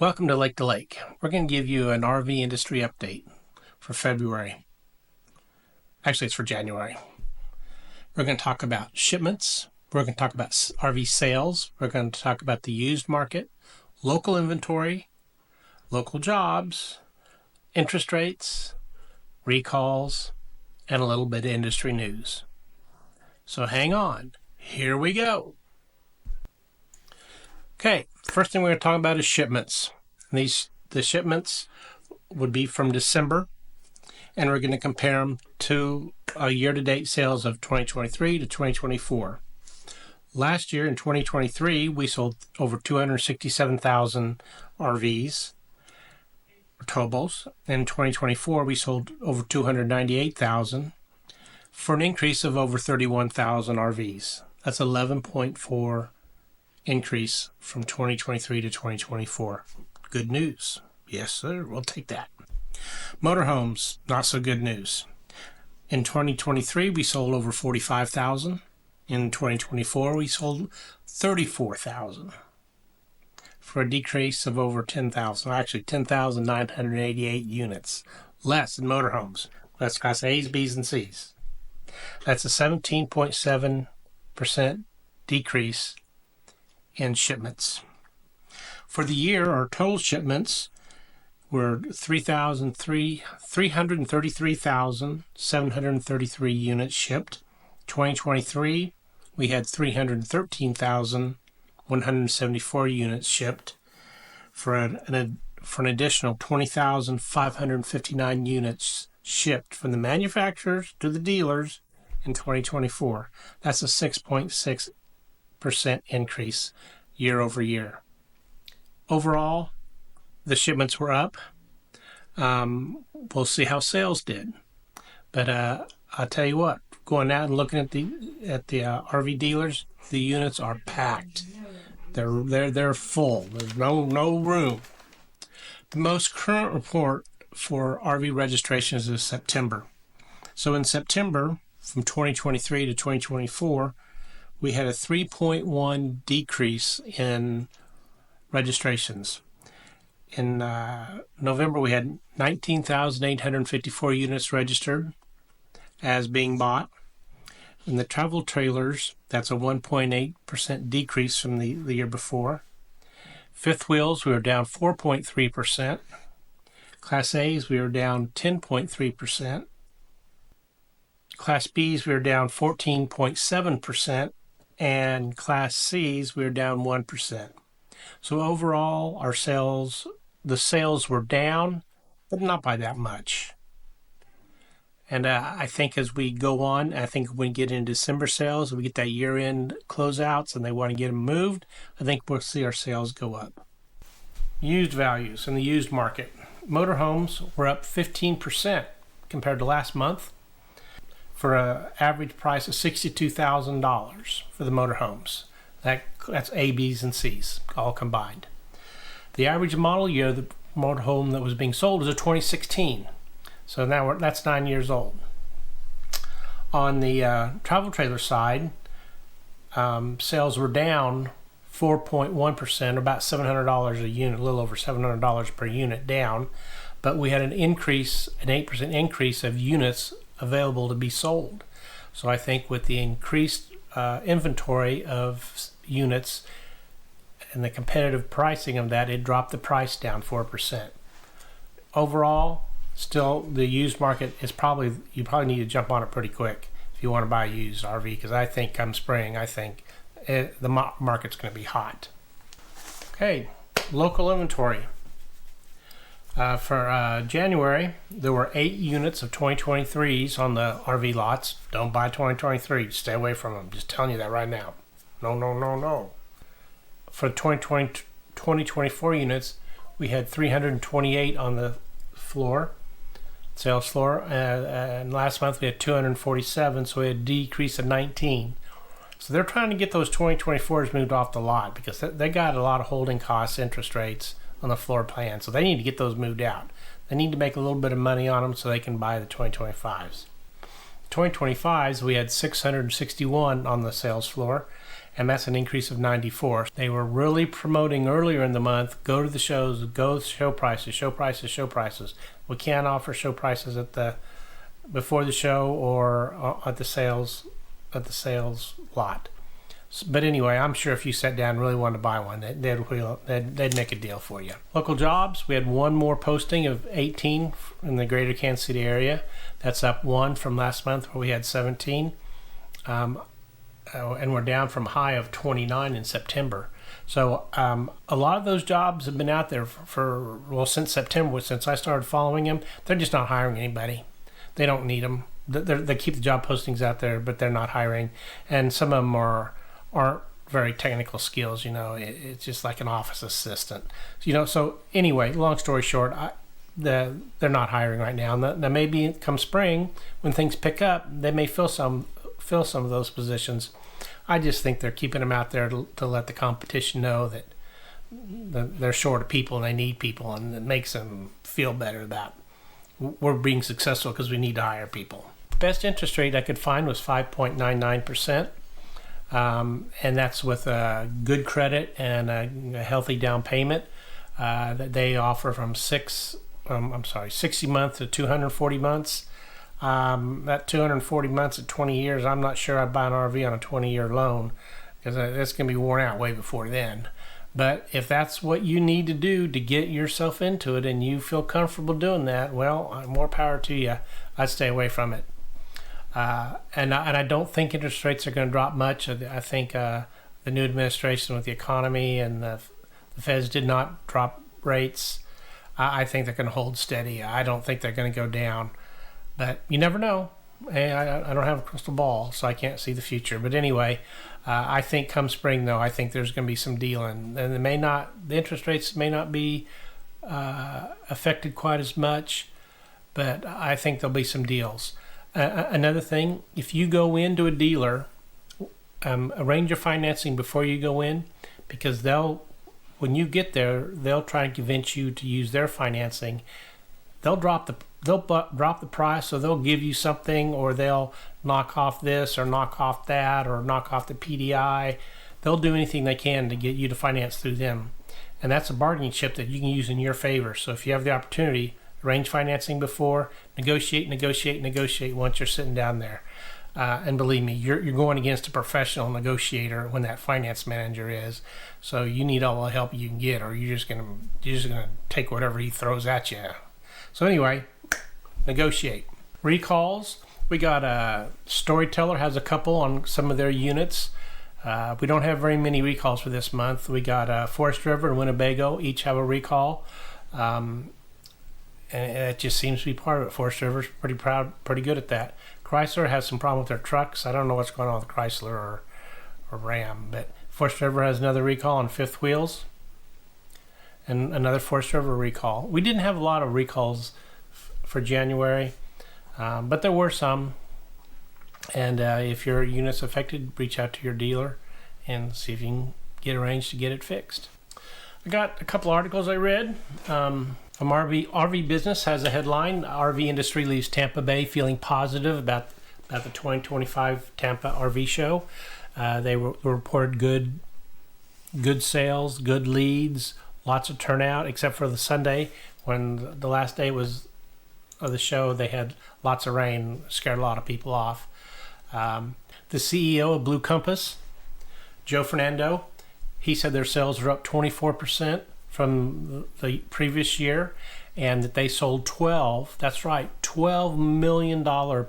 Welcome to Lake to Lake. We're going to give you an RV industry update for February. Actually, it's for January. We're going to talk about shipments. We're going to talk about RV sales. We're going to talk about the used market, local inventory, local jobs, interest rates, recalls, and a little bit of industry news. So hang on. Here we go. Okay, first thing we're going to talk about is shipments. The shipments would be from December, and we're going to compare them to year-to-date sales of 2023 to 2024. Last year in 2023, we sold over 267,000 RVs, or towboats. In 2024, we sold over 298,000 for an increase of over 31,000 RVs. That's 11.4 increase from 2023 to 2024. Good news. Yes, sir. We'll take that. Motorhomes, not so good news. In 2023, we sold over 45,000. In 2024, we sold 34,000 for a decrease of over 10,000. Actually, 10,988 units less in motorhomes. That's Class A's, B's, and C's. That's a 17.7% decrease in shipments. For the year, our total shipments were 333,733 units shipped. 2023, we had 313,174 units shipped for an additional 20,559 units shipped from the manufacturers to the dealers in 2024. That's a 6.6% increase year over year. Overall, the shipments were up. We'll see how sales did. But I'll tell you what, going out and looking at the RV dealers, the units are packed. They're full. There's no room. The most current report for RV registrations is September. So in September, from 2023 to 2024, we had a 3.1 decrease in registrations. In November, we had 19,854 units registered as being bought. In the travel trailers, that's a 1.8% decrease from the year before. Fifth wheels, we were down 4.3%. Class A's, we were down 10.3%. Class B's, we were down 14.7%. And Class C's, we were down 1%. So overall, the sales were down, but not by that much. And I think as we go on, I think when we get into December sales, we get that year-end closeouts and they want to get them moved, I think we'll see our sales go up. Used values in the used market. Motorhomes were up 15% compared to last month for an average price of $62,000 for the motorhomes. That's A, B's, and C's all combined. The average model year of the motorhome that was being sold was a 2016. So now that's 9 years old. On the travel trailer side, sales were down 4.1%, about $700 a unit, a little over $700 per unit down. But we had an 8% increase of units available to be sold. So I think with the increased inventory of units and the competitive pricing of that, it dropped the price down 4%. Overall, still the used market is you probably need to jump on it pretty quick if you want to buy a used RV, because I think come spring, the market's going to be hot. Okay, local inventory. For January, there were 8 units of 2023s on the RV lots. Don't buy 2023. Stay away from them. Just telling you that right now. No. For 2024 units, we had 328 on the sales floor. And last month we had 247, so we had a decrease of 19. So they're trying to get those 2024s moved off the lot because they got a lot of holding costs, interest rates on the floor plan. So they need to get those moved out. They need to make a little bit of money on them so they can buy the 2025s. 2025s, we had 661 on the sales floor, and that's an increase of 94. They were really promoting earlier in the month, go to the shows, go show prices, show prices, show prices. We can't offer show prices before the show or at the sales lot. But anyway, I'm sure if you sat down and really wanted to buy one, they'd make a deal for you. Local jobs, we had one more posting of 18 in the greater Kansas City area. That's up one from last month where we had 17. And we're down from a high of 29 in September. So a lot of those jobs have been out there since September, since I started following them. They're just not hiring anybody. They don't need them. They keep the job postings out there, but they're not hiring. And some of them aren't very technical skills. It's just like an office assistant. So anyway, long story short, they're not hiring right now. Now maybe come spring when things pick up, they may fill some of those positions. I just think they're keeping them out there to let the competition know that they're short of people and they need people, and it makes them feel better that we're being successful because we need to hire people. Best interest rate I could find was 5.99%, and that's with a good credit and a healthy down payment that they offer from 60 months to 240 months. That 240 months at 20 years, I'm not sure I'd buy an RV on a 20-year loan because that's going to be worn out way before then. But if that's what you need to do to get yourself into it and you feel comfortable doing that, well, more power to you. I'd stay away from it. And I don't think interest rates are going to drop much. I think the new administration with the economy and the Feds did not drop rates. I think they're going to hold steady. I don't think they're going to go down. But you never know. I don't have a crystal ball, so I can't see the future. But anyway, I think come spring, though, I think there's going to be some dealing. And the interest rates may not be affected quite as much, but I think there'll be some deals. Another thing, if you go into a dealer, arrange your financing before you go in, because when you get there, they'll try and convince you to use their financing. They'll drop the price, so they'll give you something, or they'll knock off this or knock off that or knock off the PDI. They'll do anything they can to get you to finance through them. And that's a bargaining chip that you can use in your favor. So if you have the opportunity, arrange financing before, negotiate once you're sitting down there. And believe me, you're going against a professional negotiator when that finance manager is. So you need all the help you can get, or you're just gonna take whatever he throws at you. So anyway, negotiate. Recalls. We got Storyteller has a couple on some of their units. We don't have very many recalls for this month. We got Forest River and Winnebago each have a recall. And it just seems to be part of it. Forest River's pretty good at that. Chrysler has some problem with their trucks. I don't know what's going on with Chrysler or Ram, but Forest River has another recall on fifth wheels and another Forest River recall. We didn't have a lot of recalls for January, but there were some. And if your unit's affected, reach out to your dealer and see if you can get arranged to get it fixed. I got a couple articles I read. From RV Business has a headline: RV industry leaves Tampa Bay feeling positive about the 2025 Tampa RV show. They reported good sales, good leads, lots of turnout, except for the Sunday when the last day was of the show. They had lots of rain, scared a lot of people off. The CEO of Blue Compass, Joe Fernando, he said their sales were up 24% from the previous year, and that they sold 12 million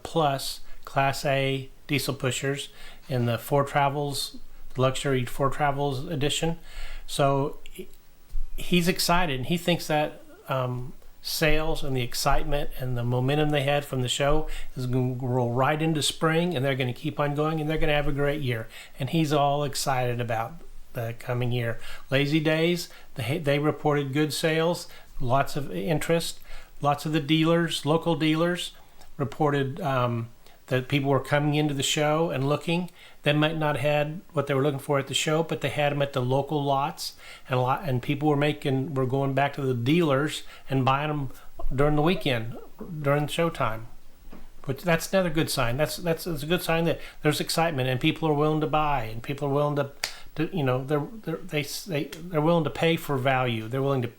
plus Class A diesel pushers in the Ford Travels, the luxury Ford Travels edition. So he's excited, and he thinks that sales and the excitement and the momentum they had from the show is going to roll right into spring, and they're going to keep on going, and they're going to have a great year. And he's all excited about the coming year. Lazy Days, they reported good sales, lots of interest. Lots of the dealers, local dealers, reported that people were coming into the show and looking. They might not have had what they were looking for at the show, but they had them at the local lots, and people were going back to the dealers and buying them during the weekend, during showtime. But that's another good sign. That's a good sign that there's excitement and people are willing to buy and people are willing to they're willing to pay for value. They're willing to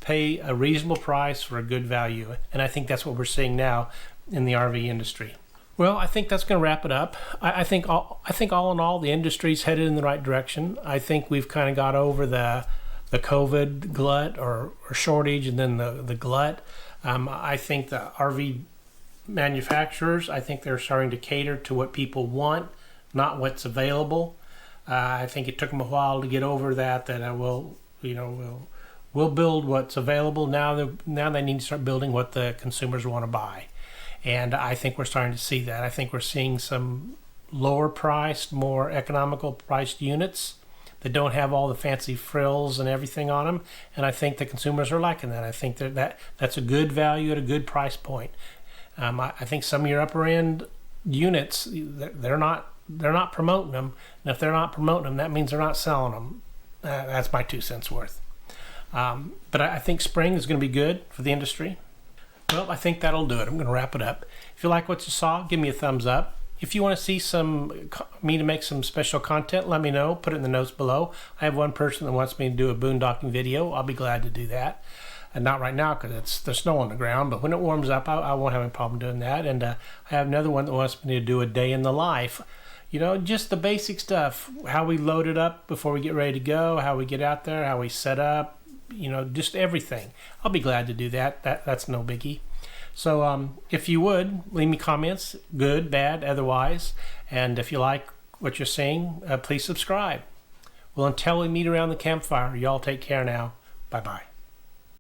pay a reasonable price for a good value, and I think that's what we're seeing now in the RV industry. Well, I think that's going to wrap it up. I think all in all, the industry's headed in the right direction. I think we've kind of got over the COVID glut or shortage, and then the glut. I think the RV manufacturers, I think they're starting to cater to what people want, not what's available. I think it took them a while to get over that. We'll build what's available. Now they need to start building what the consumers want to buy. And I think we're starting to see that. I think we're seeing some lower priced, more economical priced units that don't have all the fancy frills and everything on them. And I think the consumers are liking that. I think that's a good value at a good price point. I think some of your upper end units, they're not promoting them. And if they're not promoting them, that means they're not selling them. That's my 2 cents worth. But I think spring is going to be good for the industry. Well, I think that'll do it. I'm going to wrap it up. If you like what you saw, give me a thumbs up. If you want to see me to make some special content, let me know. Put it in the notes below. I have one person that wants me to do a boondocking video. I'll be glad to do that. And not right now because there's snow on the ground, but when it warms up, I won't have any problem doing that. And I have another one that wants me to do a day in the life. Just the basic stuff, how we load it up before we get ready to go, how we get out there, how we set up, just everything. I'll be glad to do that. That's no biggie. So if you would, leave me comments, good, bad, otherwise. And if you like what you're seeing, please subscribe. Well, until we meet around the campfire, y'all take care now. Bye-bye.